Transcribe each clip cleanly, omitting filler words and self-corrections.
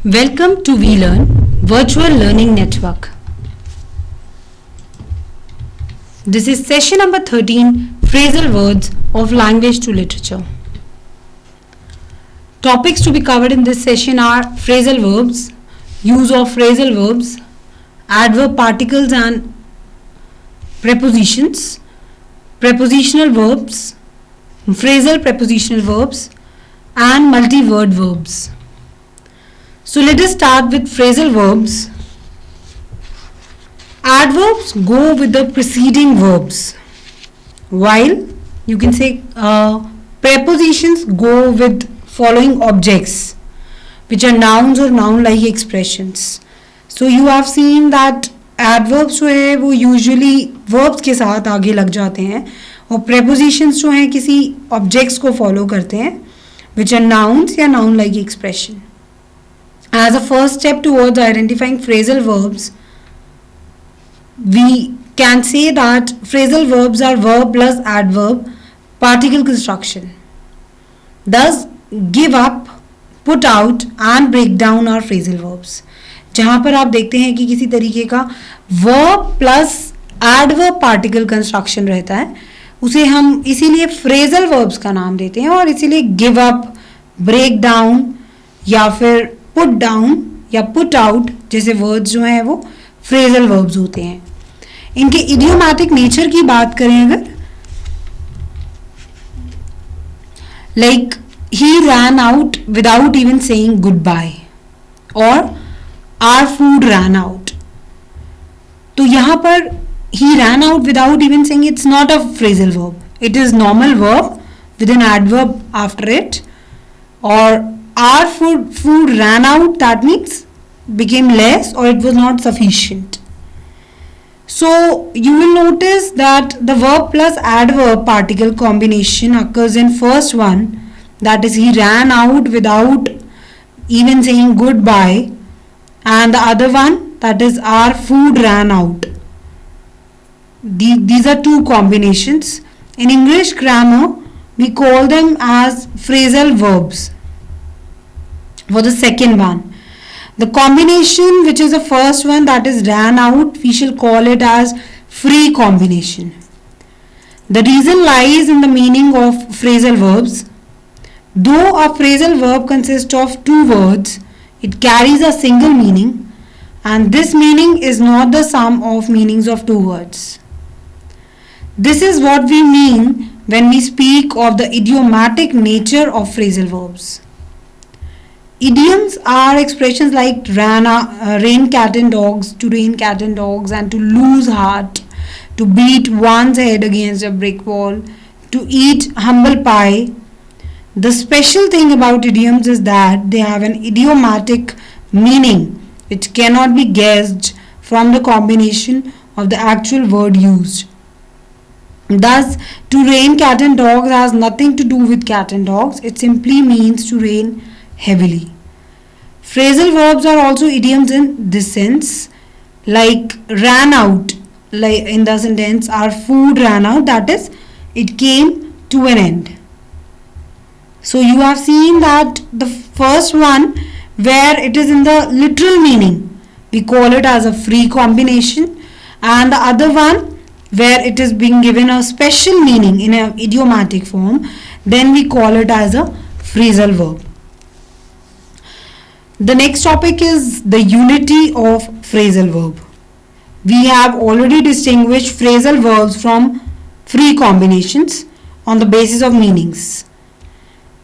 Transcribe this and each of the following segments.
Welcome to VLearn Virtual Learning Network. This is session number 13, Phrasal Words of Language to Literature. Topics to be covered in this session are phrasal verbs, use of phrasal verbs, adverb particles and prepositions, prepositional verbs, phrasal prepositional verbs, and multi-word verbs. So let us start with phrasal verbs. Adverbs go with the preceding verbs, while you can say prepositions go with following objects, which are nouns or noun-like expressions. So you have seen that adverbs जो है वो usually verbs के साथ आगे लग जाते हैं और prepositions जो हैं किसी objects को follow करते हैं, which are nouns या noun-like expression. As a first step towards identifying phrasal verbs, we can say that phrasal verbs are verb plus adverb particle construction. Thus, give up, put out and break down are phrasal verbs. जहाँ पर आप देखते हैं कि किसी तरीके का verb plus adverb particle construction रहता है, उसे हम इसीलिए phrasal verbs का नाम देते हैं और इसीलिए give up, break down या फिर put down या put out जैसे words जो हैं वो phrasal verbs होते हैं. इनके idiomatic nature की बात करें अगर, like he ran out without even saying goodbye और our food ran out. तो यहाँ पर he ran out without even saying, it's not a phrasal verb. It is normal verb with an adverb after it. Or our food ran out, that means became less or it was not sufficient. So you will notice that the verb plus adverb particle combination occurs in first one, that is he ran out without even saying goodbye, and the other one, that is our food ran out. These are two combinations. In English grammar, we call them as phrasal verbs. For the second one, the combination which is the first one, that is ran out, we shall call it as free combination. The reason lies in the meaning of phrasal verbs. Though a phrasal verb consists of two words, it carries a single meaning, and this meaning is not the sum of meanings of two words. This is what we mean when we speak of the idiomatic nature of phrasal verbs. Idioms are expressions like rain cat and dogs, to rain cat and dogs, and to lose heart, to beat one's head against a brick wall, to eat humble pie. The special thing about idioms is that they have an idiomatic meaning which cannot be guessed from the combination of the actual word used. Thus, to rain cat and dogs has nothing to do with cat and dogs. It simply means to rain heavily. Phrasal verbs are also idioms in this sense, like ran out, like in the sentence our food ran out, that is it came to an end. So you have seen that the first one where it is in the literal meaning, we call it as a free combination, and the other one where it is being given a special meaning in an idiomatic form, then we call it as a phrasal verb. The next topic is the unity of phrasal verb. We have already distinguished phrasal verbs from free combinations on the basis of meanings.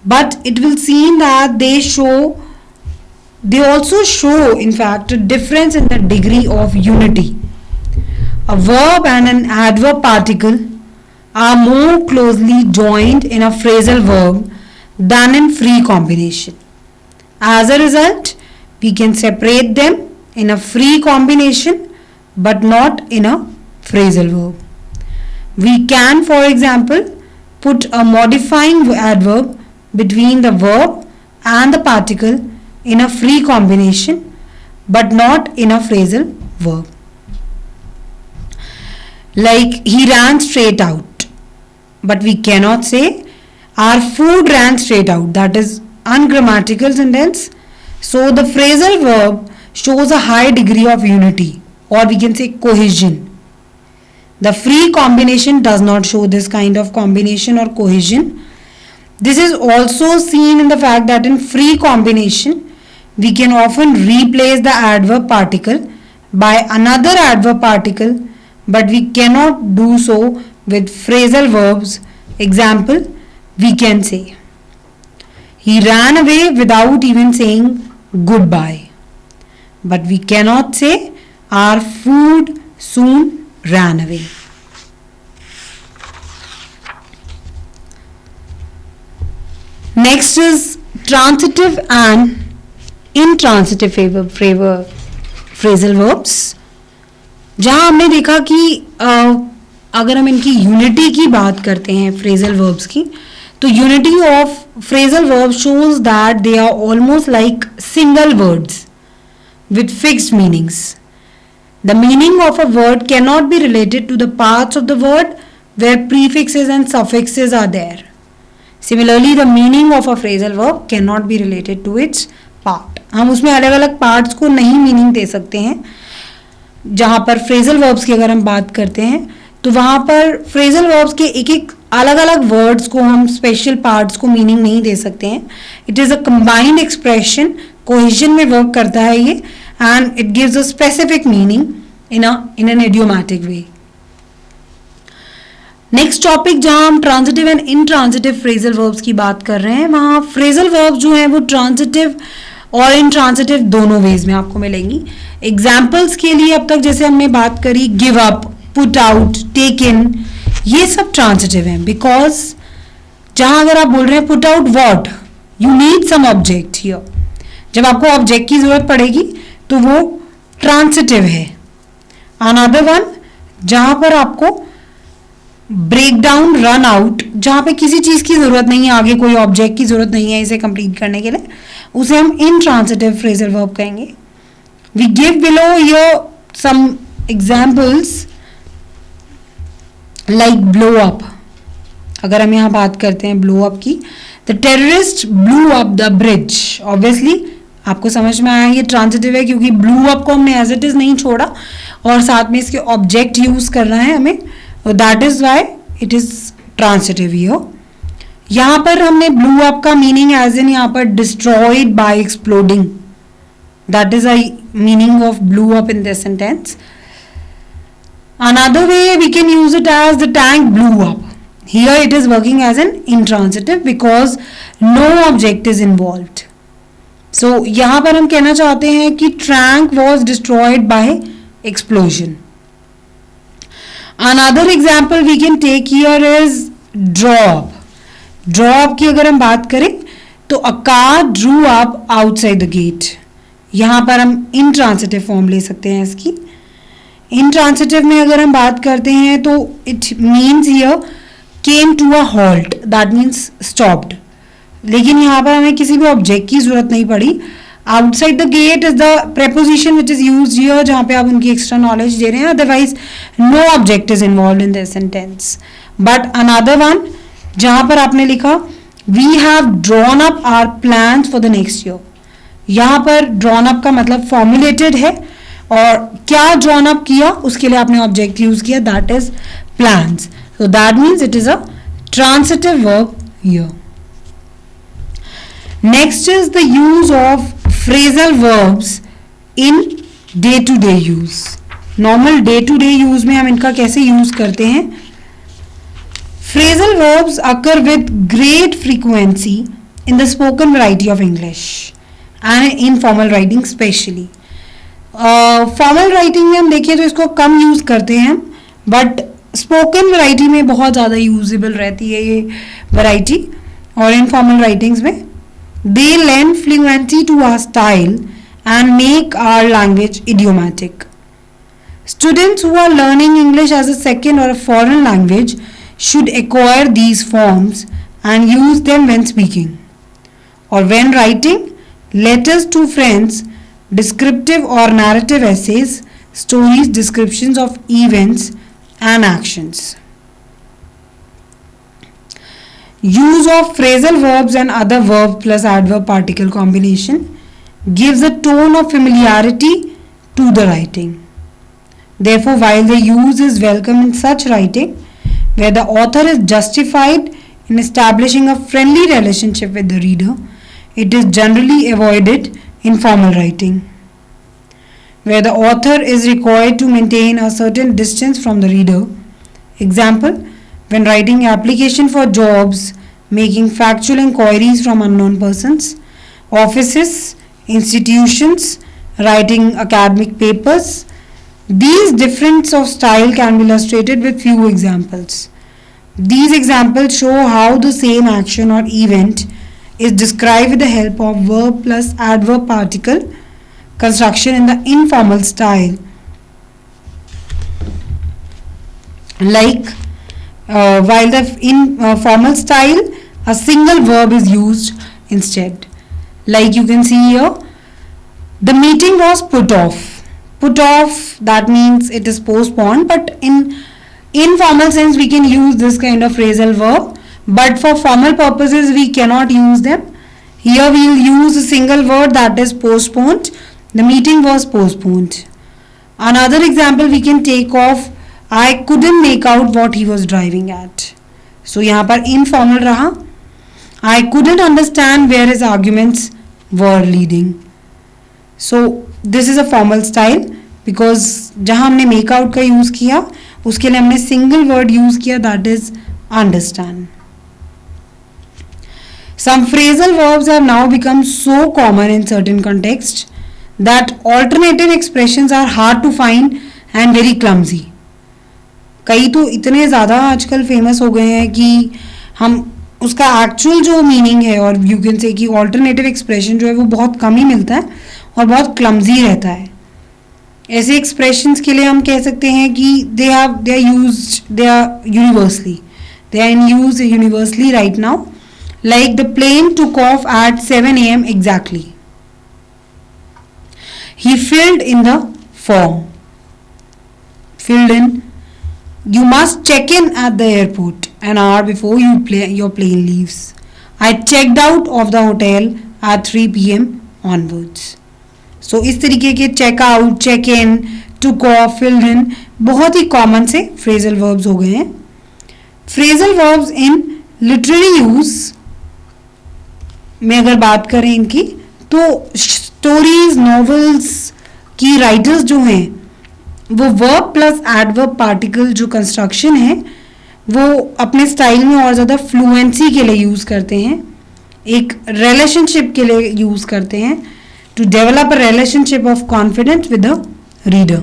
But it will seem that they also show in fact a difference in the degree of unity. A verb and an adverb particle are more closely joined in a phrasal verb than in free combination. As a result, we can separate them in a free combination but not in a phrasal verb. We can, for example, put a modifying adverb between the verb and the particle in a free combination but not in a phrasal verb. Like he ran straight out, but we cannot say our food ran straight out, that is ungrammatical sentence. So the phrasal verb shows a high degree of unity, or we can say cohesion. The free combination does not show this kind of combination or cohesion. This is also seen in the fact that in free combination, we can often replace the adverb particle by another adverb particle, but we cannot do so with phrasal verbs. Example, we can say, he ran away without even saying goodbye. But we cannot say, our food soon ran away. Next is transitive and intransitive phrasal verbs. जहाँ हमने देखा कि अगर हम इनकी unity की बात करते हैं phrasal verbs की, तो unity of phrasal verbs shows that they are almost like single words with fixed meanings. The meaning of a word cannot be related to the parts of the word where prefixes and suffixes are there. Similarly, the meaning of a phrasal verb cannot be related to its part. हम उसमें अलग अलग parts को नहीं meaning दे सकते हैं. जहाँ पर phrasal verbs की अगर हम बात करते हैं तो वहाँ पर phrasal verbs के एक एक अलग अलग words को हम special parts को meaning नहीं दे सकते हैं. It is a combined expression, cohesion में work करता है ये, and it gives a specific meaning in an idiomatic way. Next topic जहां हम transitive and intransitive phrasal verbs की बात कर रहे हैं, वहां फ्रेजल वर्ब्स जो हैं वो ट्रांजिटिव और इनट्रांजिटिव दोनों वेज में आपको मिलेंगी. एग्जाम्पल्स के लिए अब तक जैसे हमने बात करी give up, put out, take in, ये सब ट्रांजिटिव हैं. बिकॉज जहां अगर आप बोल रहे हैं put out what, you need some object here, जब आपको ऑब्जेक्ट की जरूरत पड़ेगी तो वो ट्रांजिटिव है. अनदर वन जहां पर आपको ब्रेक डाउन, रन आउट, जहां पे किसी चीज की जरूरत नहीं है, आगे कोई ऑब्जेक्ट की जरूरत नहीं है इसे कंप्लीट करने के लिए, उसे हम इनट्रांजिटिव फ्रेजल वर्ब कहेंगे. We give below here some examples like blow up. अगर हम यहां बात करते हैं ब्लो अप की, the terrorist blew up the bridge. Obviously आपको समझ में आया ये ट्रांजिटिव है क्योंकि ब्लू अप को हमने एज इट इज नहीं छोड़ा और साथ में इसके ऑब्जेक्ट यूज करना है हमें. That is why it is transitive here. यहाँ पर हमने blew up का meaning as in यहाँ पर destroyed by exploding. That is a meaning of blew up in this sentence. Another way we can use it as the tank blew up. Here it is working as an intransitive because no object is involved. So यहाँ पर हम कहना चाहते हैं कि tank was destroyed by explosion. Another example we can take here is draw up. Draw up की अगर हम बात करें तो a car drew up outside the gate. यहाँ पर हम intransitive form ले सकते हैं इसकी. Intransitive में अगर हम बात करते हैं तो it means here came to a halt. That means stopped. लेकिन यहाँ पर हमें किसी भी object की जरूरत नहीं पड़ी. Outside the gate is the preposition which is used here जहाँ पे आप उनकी extra knowledge दे रहे हैं. Otherwise no object is involved in this sentence. But another one जहाँ पर आपने लिखा we have drawn up our plans for the next year. यहाँ पर drawn up का मतलब formulated है और क्या drawn up किया उसके लिए आपने object use किया, that is plans. So that means it is a transitive verb here. Next is the use of phrasal verbs in day to day use. Normal day to day use में हम इनका कैसे use करते हैं? Phrasal verbs occur with great frequency in the spoken variety of English and in formal writing especially. Formal writing में हम देखें तो इसको कम use करते हैं, but spoken variety में बहुत ज़्यादा usable रहती है ये variety. और informal writings में they lend fluency to our style and make our language idiomatic. Students who are learning English as a second or a foreign language should acquire these forms and use them when speaking or when writing letters to friends, descriptive or narrative essays, stories, descriptions of events and actions. Use of phrasal verbs and other verb plus adverb particle combination gives a tone of familiarity to the writing. Therefore, while the use is welcome in such writing, where the author is justified in establishing a friendly relationship with the reader, it is generally avoided in formal writing, where the author is required to maintain a certain distance from the reader. Example, when writing application for jobs, making factual inquiries from unknown persons, offices, institutions, writing academic papers. These differences of style can be illustrated with few examples. These examples show how the same action or event is described with the help of verb plus adverb particle construction in the informal style. Like while in formal style, a single verb is used instead. Like you can see here, the meeting was put off. Put off, that means it is postponed, but in informal sense we can use this kind of phrasal verb, but for formal purposes we cannot use them. Here we will use a single word, that is postponed. The meeting was postponed. Another example we can take of, I couldn't make out what he was driving at. So यहाँ पर informal रहा. I couldn't understand where his arguments were leading. So this is a formal style, because जहाँ हमने make out का use किया उसके लिए हमने single word use किया, that is understand. Some phrasal verbs have now become so common in certain contexts that alternative expressions are hard to find and very clumsy. कई तो इतने ज़्यादा आजकल फेमस हो गए हैं कि हम उसका एक्चुअल जो मीनिंग है, और यू कैन से कि ऑल्टरनेटिव एक्सप्रेशन जो है वो बहुत कम ही मिलता है और बहुत क्लमजी रहता है. ऐसे एक्सप्रेशंस के लिए हम कह सकते हैं कि they are universally, they are in use universally right now. Like the plane took off at 7 a.m. exactly. He filled in the form. Filled in. You must check in at the airport an hour before your plane leaves. I checked out of the hotel at 3 p.m. onwards. So इस तरीके के check out, check in, took off, filled in बहुत ही common से phrasal verbs हो गए हैं. Phrasal verbs in literary use में अगर बात करें इनकी, तो स्टोरीज, नॉवेल्स की राइटर्स जो हैं वो वर्ब प्लस एडवर्ब पार्टिकल जो कंस्ट्रक्शन है वो अपने स्टाइल में और ज़्यादा फ्लुएंसी के लिए यूज़ करते हैं, एक रिलेशनशिप के लिए यूज़ करते हैं, to develop a relationship of confidence with the reader,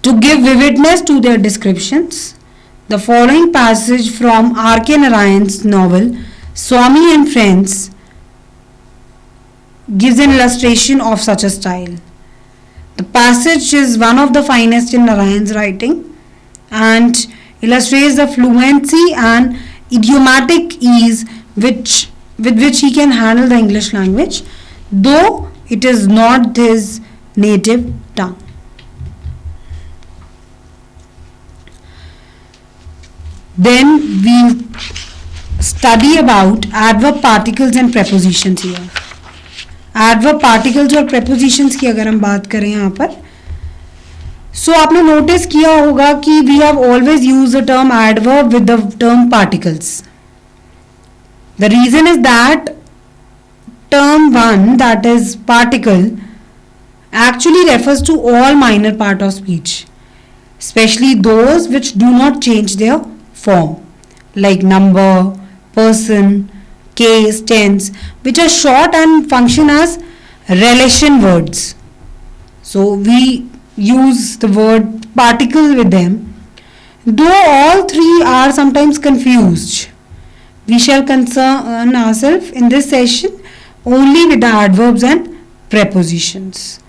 to give vividness to their descriptions. The following passage from R K. Narayan's novel Swami and Friends gives an illustration of such a style. The passage is one of the finest in Narayan's writing and illustrates the fluency and idiomatic ease with which he can handle the English language, though it is not his native tongue. Then we'll study about adverb particles and prepositions here. Adverb particles और prepositions की अगर हम बात करें यहाँ पर, so आपने notice किया होगा कि we have always used the term adverb with the term particles. The reason is that term one, that is particle, actually refers to all minor part of speech, especially those which do not change their form, like number, person, case, tense, which are short and function as relation words. So we use the word particle with them. Though all three are sometimes confused, we shall concern ourselves in this session only with the adverbs and prepositions.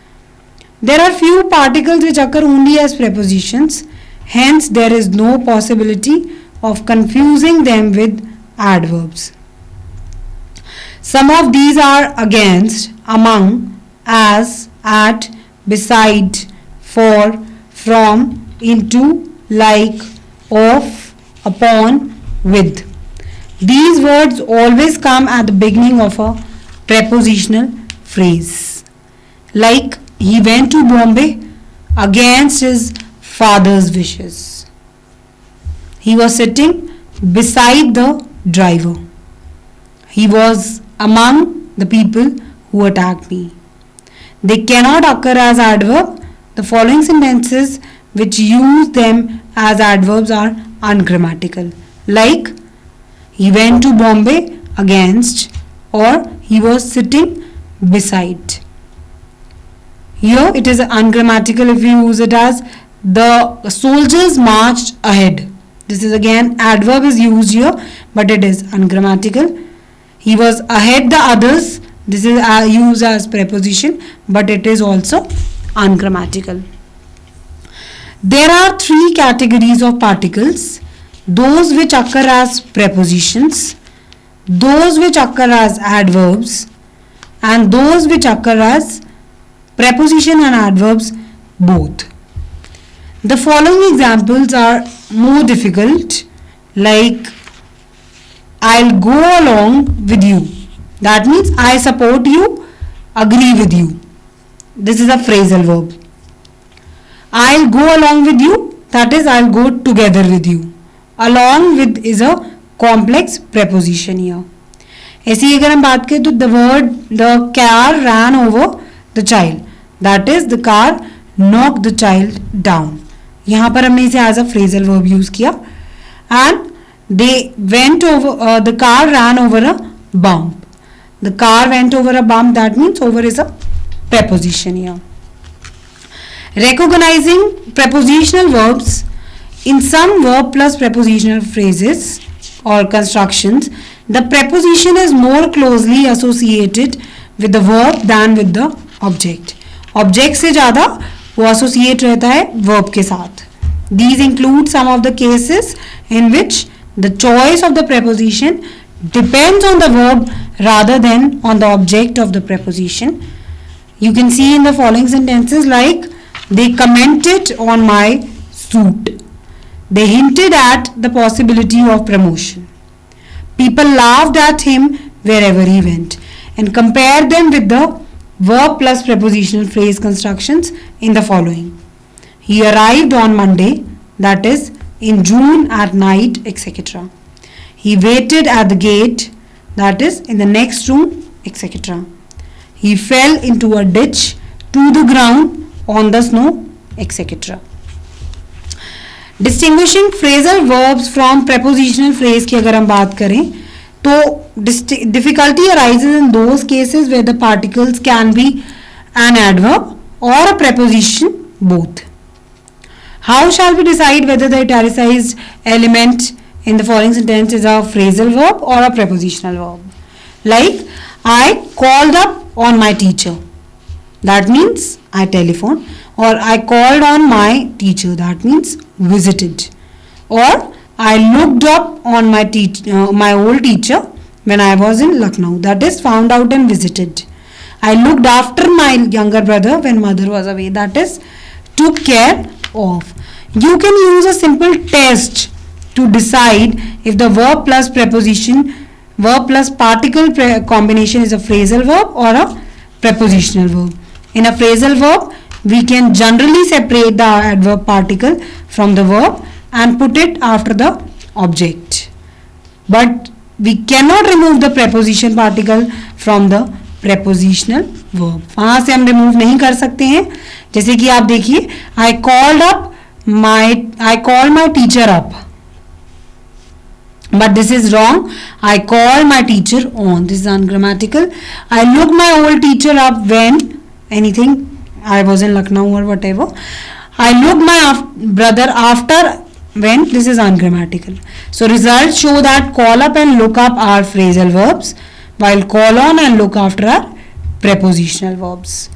There are few particles which occur only as prepositions, hence there is no possibility of confusing them with adverbs. Some of these are against, among, as, at, beside, for, from, into, like, of, upon, with. These words always come at the beginning of a prepositional phrase. Like, he went to Bombay against his father's wishes. He was sitting beside the driver. He was among the people who attacked me. They cannot occur as adverb. The following sentences which use them as adverbs are ungrammatical. Like, he went to Bombay against, or he was sitting beside. Here it is ungrammatical if you use it as the soldiers marched ahead. This is again adverb is used here, but it is ungrammatical. He was ahead the others. This is used as preposition, but it is also ungrammatical. There are three categories of particles: those which occur as prepositions, those which occur as adverbs, and those which occur as preposition and adverbs both. The following examples are more difficult, like, I'll go along with you. That means I support you, agree with you. This is a phrasal verb. I'll go along with you, that is I'll go together with you. Along with is a complex preposition here. ऐसी अगर हम बात करें तो the car ran over the child, that is the car knocked the child down. यहाँ पर हमने इसे as a phrasal verb use किया. And they went over, the car ran over a bump. The car went over a bump, that means over is a preposition here. Recognizing prepositional verbs, in some verb plus prepositional phrases or constructions, the preposition is more closely associated with the verb than with the object. Object से ज़्यादा वो associate रहता है verb के साथ. These include some of the cases in which the choice of the preposition depends on the verb rather than on the object of the preposition. You can see in the following sentences, like, they commented on my suit. They hinted at the possibility of promotion. People laughed at him wherever he went. And compare them with the verb plus prepositional phrase constructions in the following. He arrived on Monday, that is in June at night, etc. He waited at the gate, that is in the next room, etc. He fell into a ditch to the ground on the snow, etc. Distinguishing phrasal verbs from prepositional phrase की अगर हम बात करें तो difficulty arises in those cases where the particles can be an adverb or a preposition both. How shall we decide whether the italicized element in the following sentence is a phrasal verb or a prepositional verb? Like, I called up on my teacher. That means I telephoned. Or I called on my teacher. That means visited. Or I looked up on my old teacher when I was in Lucknow. That is found out and visited. I looked after my younger brother when mother was away. That is took care of. You can use a simple test to decide if the verb plus preposition, verb plus particle combination is a phrasal verb or a prepositional verb. In a phrasal verb, we can generally separate the adverb particle from the verb and put it after the object. But we cannot remove the preposition particle from the prepositional verb. वहाँ से हम remove नहीं कर सकते हैं. जैसे कि आप देखिए, I called my teacher up. But this is wrong. I called my teacher on. This is ungrammatical. I looked my old teacher up when anything. I was in Lucknow or whatever. I looked my brother after when. This is ungrammatical. So results show that call up and look up are phrasal verbs, while call on and look after are prepositional verbs.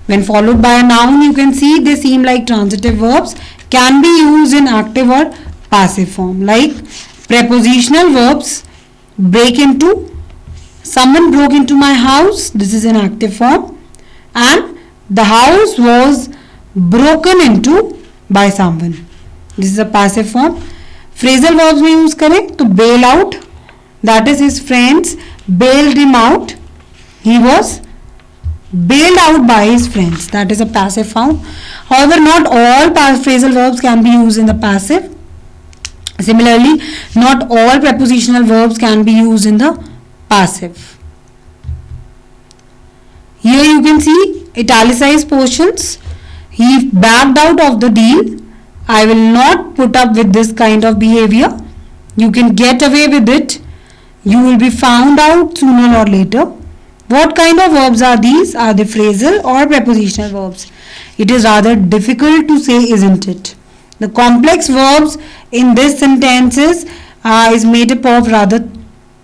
When followed by a noun, you can see they seem like transitive verbs, can be used in active or passive form. Like prepositional verbs break into, someone broke into my house, this is in active form, and the house was broken into by someone, this is a passive form. Phrasal verbs में use करें तो bail out, that is his friends bailed him out, he was bailed out by his friends. That is a passive form. However, not all phrasal verbs can be used in the passive. Similarly, not all prepositional verbs can be used in the passive. Here you can see italicized portions. He backed out of the deal. I will not put up with this kind of behavior. You can get away with it. You will be found out sooner or later. What kind of verbs are these? Are they phrasal or prepositional verbs? It is rather difficult to say, isn't it? The complex verbs in this sentences is made up of rather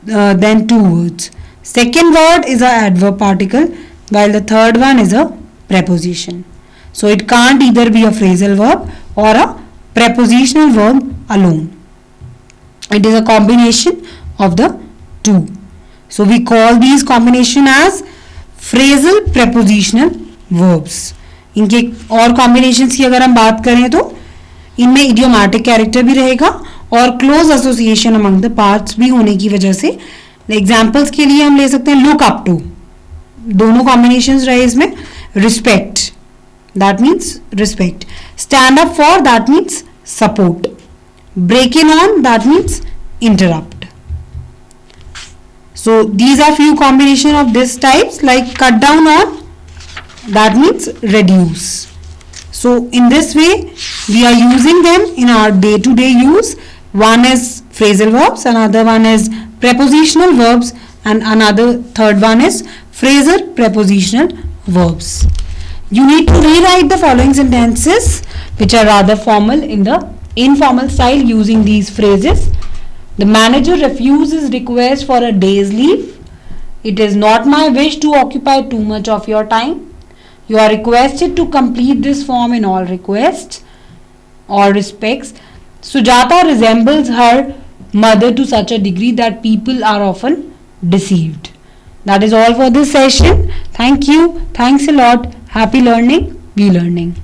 than two words. Second word is an adverb particle, while the third one is a preposition. So it can't either be a phrasal verb or a prepositional verb alone. It is a combination of the two. So we call these combination as phrasal prepositional verbs. इनके और combinations की अगर हम बात करें तो इनमें idiomatic character भी रहेगा और close association among the parts भी होने की वजह से examples के लिए हम ले सकते हैं look up to. दोनों combinations रहे इसमें. Respect, that means respect. Stand up for, that means support. Break in on, that means interrupt. So these are few combination of this types, like cut down on, that means reduce. So in this way we are using them in our day-to-day use. One is phrasal verbs, another one is prepositional verbs, and another third one is phrasal prepositional verbs. You need to rewrite the following sentences which are rather formal in the informal style using these phrases. The manager refuses request for a day's leave. It is not my wish to occupy too much of your time. You are requested to complete this form in all requests or respects. Sujata resembles her mother to such a degree that people are often deceived. That is all for this session. Thank you. Thanks a lot. Happy learning. Be learning.